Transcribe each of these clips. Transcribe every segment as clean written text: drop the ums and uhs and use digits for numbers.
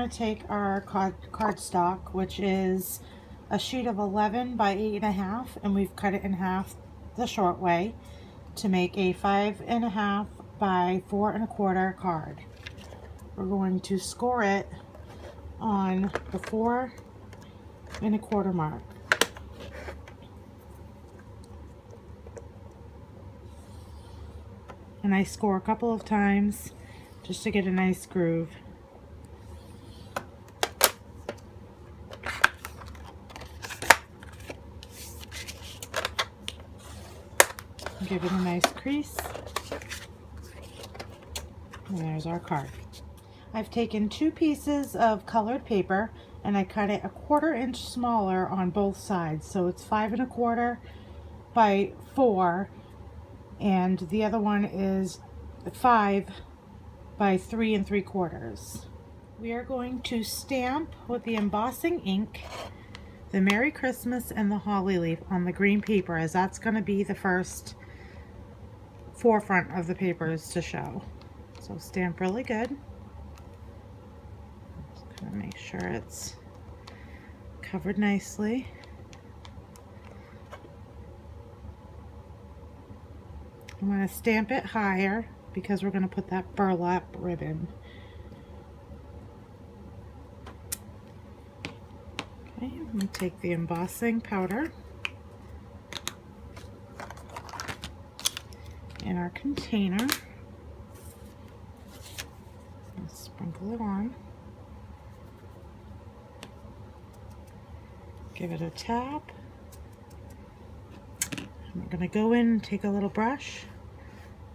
going to take our cardstock, which is a sheet of 11 by 8.5, and we've cut it in half the short way to make a 5.5 by 4.25 card. We're going to score it on the 4.25 mark. And I score a couple of times just to get a nice groove. Give it a nice crease. And there's our card. I've taken 2 pieces of colored paper and I cut it 1/4 inch smaller on both sides. So it's 5.25 by 4, and the other one is 5 by 3.75. We are going to stamp with the embossing ink the Merry Christmas and the holly leaf on the green paper, as that's going to be the first forefront of the papers to show. So stamp really good. Just gonna make sure it's covered nicely. I'm going to stamp it higher because we're going to put that burlap ribbon. Okay, I'm going to take the embossing powder in our container and sprinkle it on. Give it a tap. I'm going to go in and take a little brush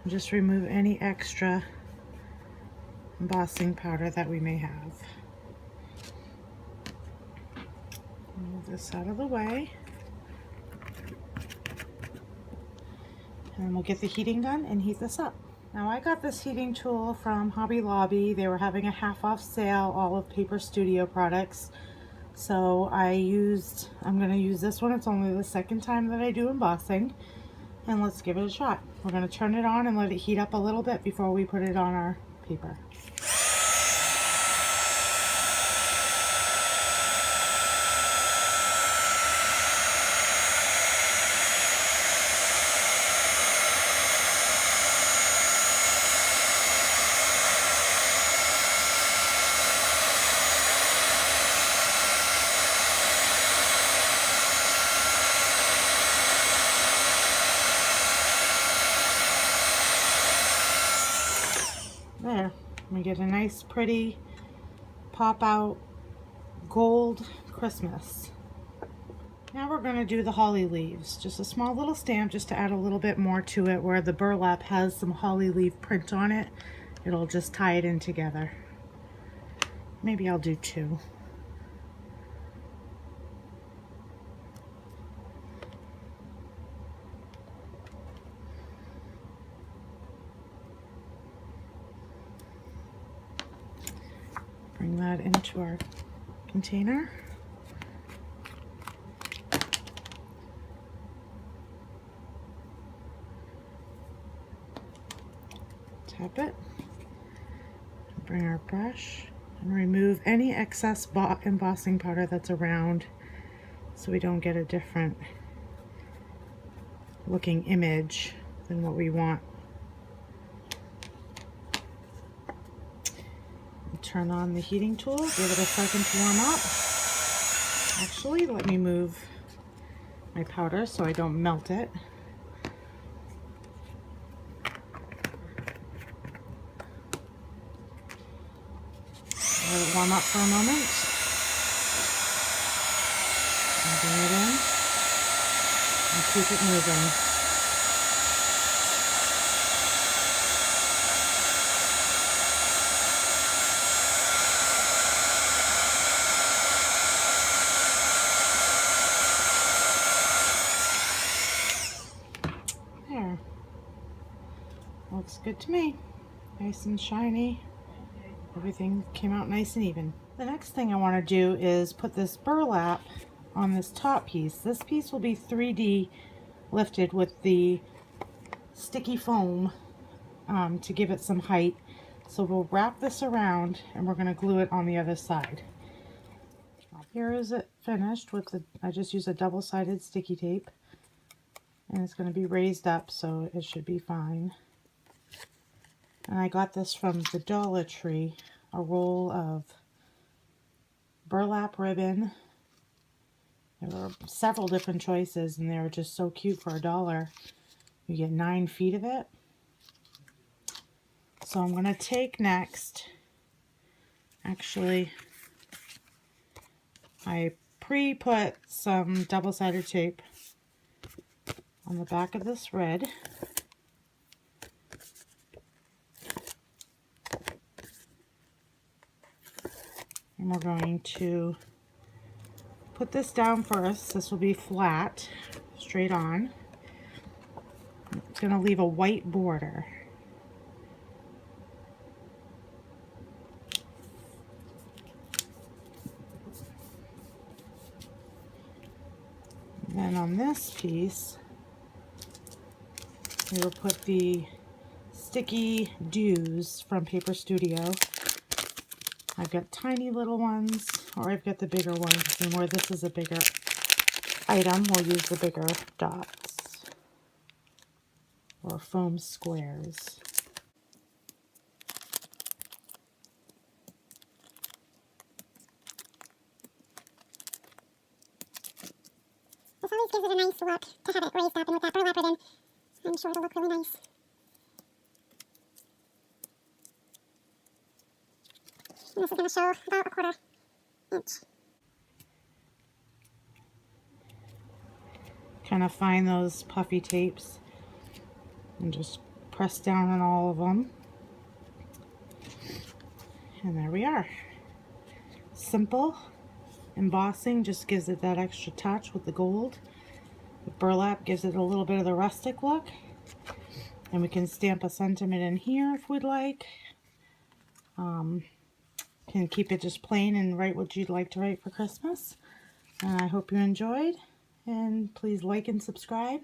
and just remove any extra embossing powder that we may have. Move this out of the way. And we'll get the heating gun and heat this up. Now I got this heating tool from Hobby Lobby. They were having a half-off sale, all of Paper Studio products. So I'm going to use this one. It's only the second time that I do embossing. And let's give it a shot. We're going to turn it on and let it heat up a little bit before we put it on our paper. There, we get a nice pretty pop out gold Christmas. Now we're going to do the holly leaves. Just a small little stamp just to add a little bit more to it, where the burlap has some holly leaf print on it. It'll just tie it in together. Maybe I'll do 2. Bring that into our container. Tap it. Bring our brush and remove any excess embossing powder that's around so we don't get a different looking image than what we want. Turn on the heating tool, give it a second to warm up. Actually, let me move my powder so I don't melt it. Let it warm up for a moment. And bring it in and keep it moving. There. Looks good to me. Nice and shiny. Everything came out nice and even. The next thing I want to do is put this burlap on this top piece. This piece will be 3D lifted with the sticky foam to give it some height. So we'll wrap this around and we're going to glue it on the other side. Here is it finished with the, I just used a double-sided sticky tape, and it's going to be raised up so it should be fine. And I got this from the Dollar Tree, a roll of burlap ribbon. There were several different choices and they were just so cute for $1. You get 9 feet of it. So I'm going to take next, actually, I pre-put some double-sided tape on the back of this red. And we're going to put this down first. This will be flat, straight on. It's going to leave a white border. And then on this piece, we will put the sticky dews from Paper Studio. I've got tiny little ones, or I've got the bigger ones, and where this is a bigger item, we'll use the bigger dots, or foam squares. This always gives it a nice look to have it raised up, and with that burlap ribbon, I'm sure it'll look really nice. And this is going to show about a 1/4 inch. Kind of find those puffy tapes and just press down on all of them. And there we are. Simple. Embossing just gives it that extra touch with the gold. The burlap gives it a little bit of the rustic look. And we can stamp a sentiment in here if we'd like. Can keep it just plain and write what you'd like to write for Christmas. And I hope you enjoyed. And please like and subscribe.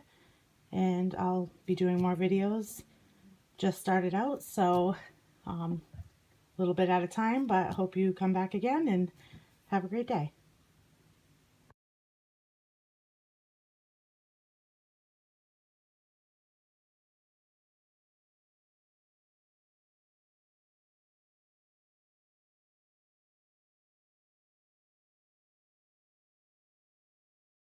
And I'll be doing more videos. Just started out, so a little bit at a time, but I hope you come back again and have a great day.